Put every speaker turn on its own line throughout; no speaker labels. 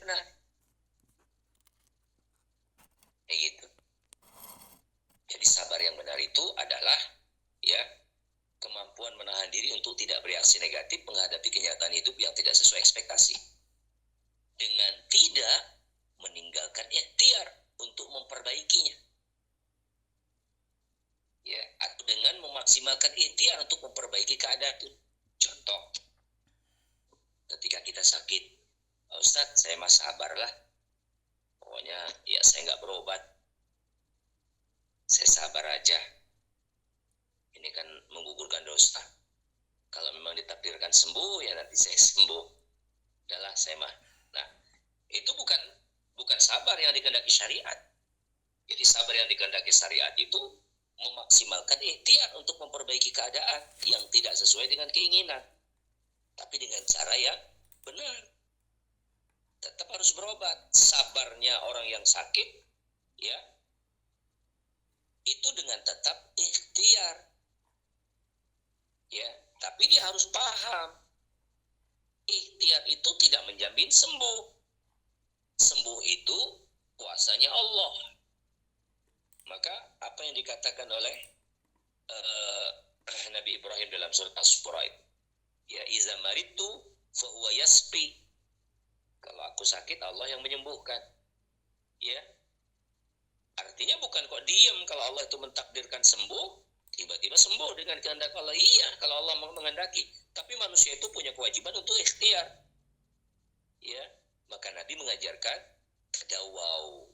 benar. Kayak gitu. Jadi sabar yang benar itu adalah ya kemampuan menahan diri untuk tidak bereaksi negatif menghadapi kenyataan hidup yang tidak sesuai ekspektasi. Dengan tidak meninggalkan ikhtiar untuk memperbaikinya. Ya, atau dengan memaksimalkan ikhtiar untuk memperbaiki keadaan itu. Contoh, ketika kita sakit, Ustadz, saya mah sabarlah. Pokoknya ya saya nggak berobat. Saya sabar aja. Ini kan menggugurkan dosa. Kalau memang ditakdirkan sembuh, ya nanti saya sembuh. Udahlah, saya mah. Nah, itu bukan sabar yang dikehendaki syariat. Jadi sabar yang dikehendaki syariat itu memaksimalkan ikhtiar untuk memperbaiki keadaan yang tidak sesuai dengan keinginan. Tapi dengan cara yang benar. Tetap harus berobat. Sabarnya orang yang sakit, ya, itu dengan tetap ikhtiar. Ya, tapi dia harus paham. Ikhtiar itu tidak menjamin sembuh. Sembuh itu kuasanya Allah. Maka apa yang dikatakan oleh Nabi Ibrahim dalam surat As-Surah, ya iza maritu fa huwa yasfi. Kalau aku sakit, Allah yang menyembuhkan. Ya. Artinya bukan kok diam kalau Allah itu mentakdirkan sembuh, tiba-tiba sembuh dengan kehendak Allah. Iya, kalau Allah menghendaki. Tapi manusia itu punya kewajiban untuk ikhtiar. Ya, maka Nabi mengajarkan tadawau.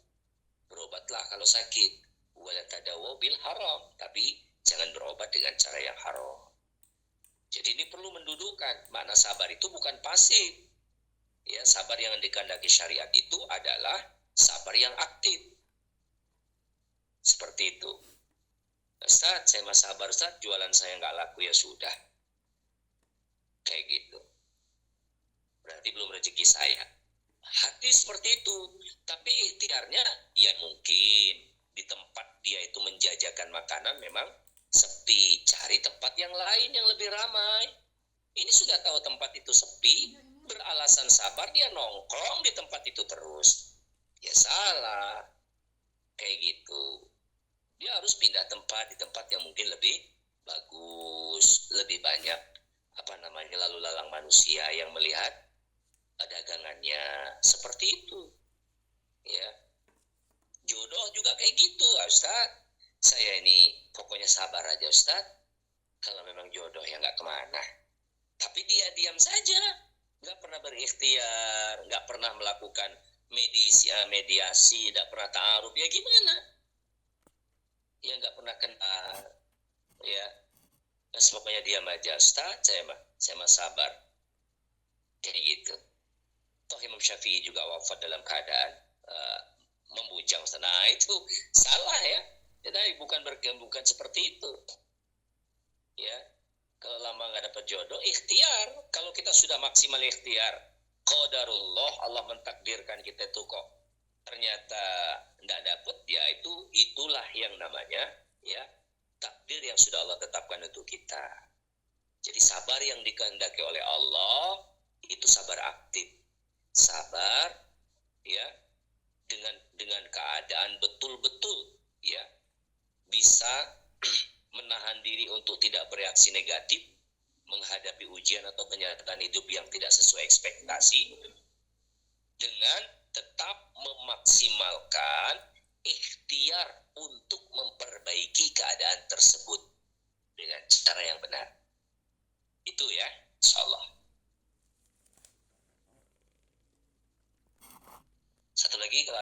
Berobatlah kalau sakit. Wala tadawau bil haram. Tapi jangan berobat dengan cara yang haram. Jadi ini perlu mendudukkan. Makna sabar itu bukan pasif. Ya, sabar yang dikehendaki syariat itu adalah sabar yang aktif. Seperti itu. Ustadz, saya mah sabar Ustadz, jualan saya nggak laku ya sudah. Kayak gitu. Berarti belum rezeki saya. Hati seperti itu. Tapi ikhtiarnya ya mungkin di tempat dia itu menjajakan makanan memang sepi. Cari tempat yang lain yang lebih ramai. Ini sudah tahu tempat itu sepi, beralasan sabar dia nongkrong di tempat itu terus. Ya salah. Kayak gitu. Dia harus pindah tempat di tempat yang mungkin lebih bagus, lebih banyak lalu lalang manusia yang melihat dagangannya. Seperti itu. Ya. Jodoh juga kayak gitu, Ustaz. Saya ini pokoknya sabar aja, Ustaz. Kalau memang jodoh ya nggak kemana. Tapi dia diam saja, nggak pernah berikhtiar, nggak pernah melakukan mediasi, nggak pernah ta'aruf, ya gimana? Ya nggak pernah kenal, ya. Nah, pokoknya diam aja, Ustaz. Saya mah sabar, kayak gitu. Toh Imam Syafi'i juga wafat dalam keadaan membujang. Nah itu salah ya. Jadi bukan seperti itu. Ya, kalau lama nggak dapat jodoh, ikhtiar. Kalau kita sudah maksimal ikhtiar, qadarullah, Allah mentakdirkan kita itu kok ternyata nggak dapat, ya itulah yang namanya ya takdir yang sudah Allah tetapkan untuk kita. Jadi sabar yang dikehendaki oleh Allah itu sabar aktif, sabar ya dengan keadaan betul-betul ya bisa menahan diri untuk tidak bereaksi negatif menghadapi ujian atau kenyataan hidup yang tidak sesuai ekspektasi, dengan tetap memaksimalkan ikhtiar untuk memperbaiki keadaan tersebut dengan cara yang benar. Itu ya, insyaallah. Satu lagi, kalau